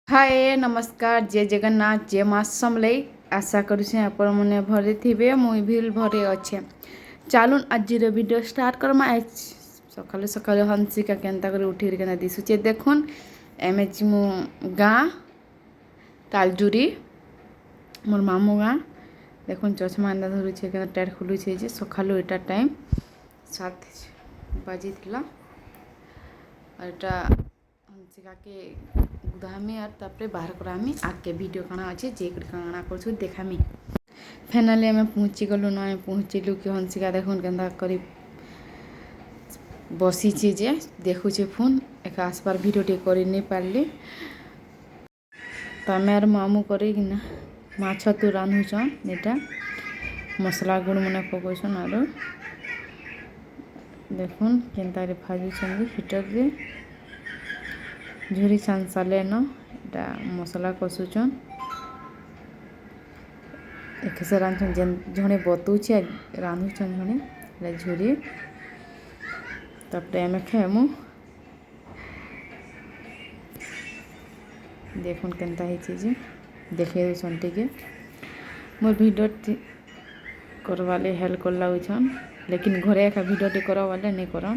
हाय नमस्कार जय जगन्नाथ जय माँ समलई आशा करुचे आपण मैंने भरे थे मुई भी भरे अच्छे चलून आज वीडियो स्टार्ट करमा सकाल सकाल हंसिका केन्ता कर उठी के दिशुचे देखुन एम मु गाँ तालजुरी मोर मामू गाँ देखुन चश्मा एंदा धरुचे के टायर खुलुचे जे सकाल एटा टाइम 7 बाजी थिला और एटा हंसिका के गुदामी और तापरे बाहर करामी आगे वीडियो काना अच्छे जे काना कर देखामी फाइनाली आम पहुँची गलु ना पहुँचलु कि हंसिका देखुन केन्ता करी बसीचे जे देखुचे फोन एक आसपार वीडियो टे कर नहीं पारली तो आम मामू करना माछ तु रांधुछन एटा मसला गुड़ मन पकौछन और देखुन केन्ता भाजुछन हिटर रे झुरी छान साले न एटा मसला कषुचन एक से रांधुछन जड़े बतौचे रांधुछन जड़े झुरी तापरे आम खाएमु देखुन केन्ता है देखे दूसन टे मोर भिडियो करवाले हेल्प कर लगुन लेकिन घरे एका भिडियो टे करवाले नहीं कर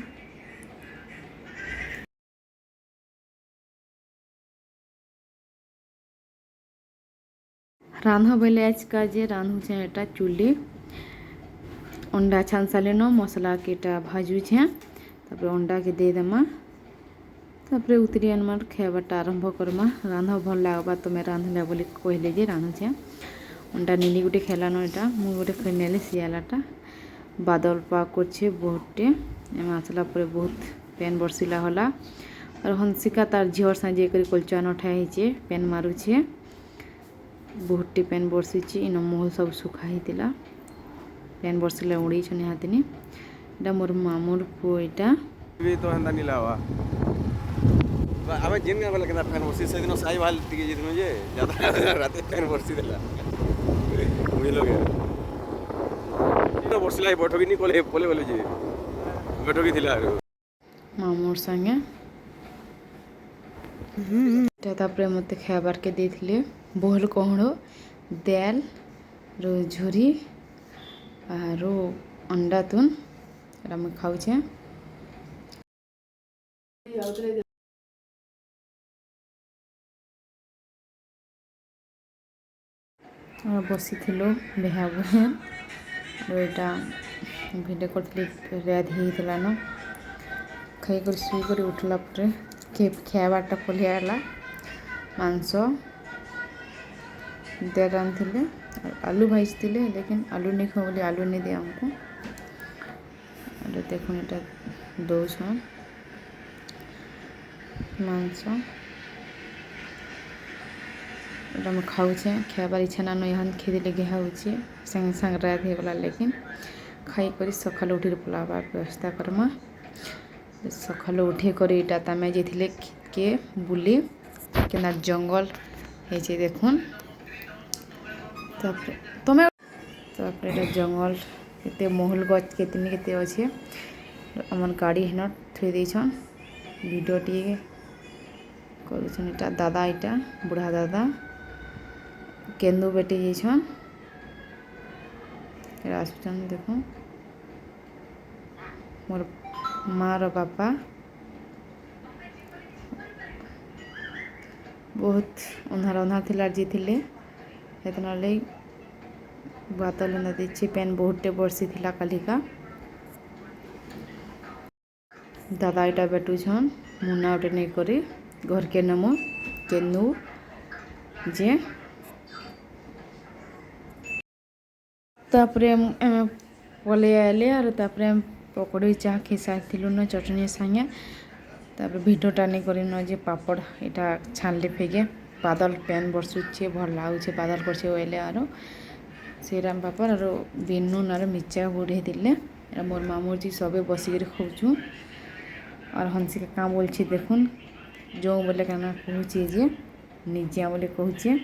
रांध बेले आज का जे रांधुचे एटा चुली अंडा छान साले न मसला के भाजुछे तापर अंडा के दे देमा तापर उतरी आनमार खाइबाटा आरंभ करमा रांध भल लागबा तो मैं रांधले बोली कहले जे रांधुछे अंडा नीली गोटे खेलान एटा मु गोटे खेल नेली सियालाटा बादल पाक करछे बहुतटे एम आसला पर बहुत पेन बरसिला होला और हंसिका तार झियर साजे करी कलचान उठाइछे पेन मारुछे बहुतटे पेन बरसी इन महल सब सुखाई पेन बरसिला उड़ी निहातिनी एटा मोर मामूर पु एटा भी तो हंदा नीलावा आमे जिन के बोले केना पेन बरसी से दिन साई वाल टिके जितनो जे ज्यादा राते पेन बरसी देला बुझलो के तो बरसिला बैठकी नी कोले बोले बोले जे बैठकी थिला मामूर संगे तापर मत खाबार के देथिले बोहल कहड़ो दाल रो झुरी और अंडा तुन मैं खाऊचे बसी बेहा बहन यहाँ भिडियो कर रेद होता न खाई कर शुकर उठला खाइबाटा पलियाला मांस दे रांधे आलू भाजते लेकिन आलू नहीं खाओ बोले आलू नहीं दिया हमको और देखो ये दौन मांस एटा मैं खाऊचे खाइबार इच्छा ना यहाँ खेदे गेहा होचे संगे संगे रात होगला लेकिन खाई कर सकाल उठी पलावा व्यवस्था करमा सकाल उठे कर इटा तमें जे के बुली केना जंगल है देखुन तमें जंगल केते महल गच केते अच्छे अमर गाड़ी हेन थी देछन वीडियो टी करुछन इटा दादा इटा बुढ़ा दादा केंदू बेटी जाइछन आसुचन देखो मोर माँ रो बापा बहुत अंधार अंधार थिला जी थिले हेतना ले बातल नदी पेन बहुतटे बरसी थिला कालिका दादा इटा बेटू छन मुना उठे नहीं करी घर के नमो केन्नू जे तापरे पले आले और तापरे पकड़ी चाह खी सारी न चटनी संगे तापर भिडटा नहीं करी न जे पापड़ इटा छानले फेगे बादल पेन बरसुचे भल लगुचे बादल करछे ओले और श्रीराम पापड़ और बेनून और मिर्चा बुढ़े दिले मोर मामूर जी सबे बसिक खाऊँ और हंसिका क्या बोल देखुन जो बोले कहना कहूचे जे निजिया बोले कहूचे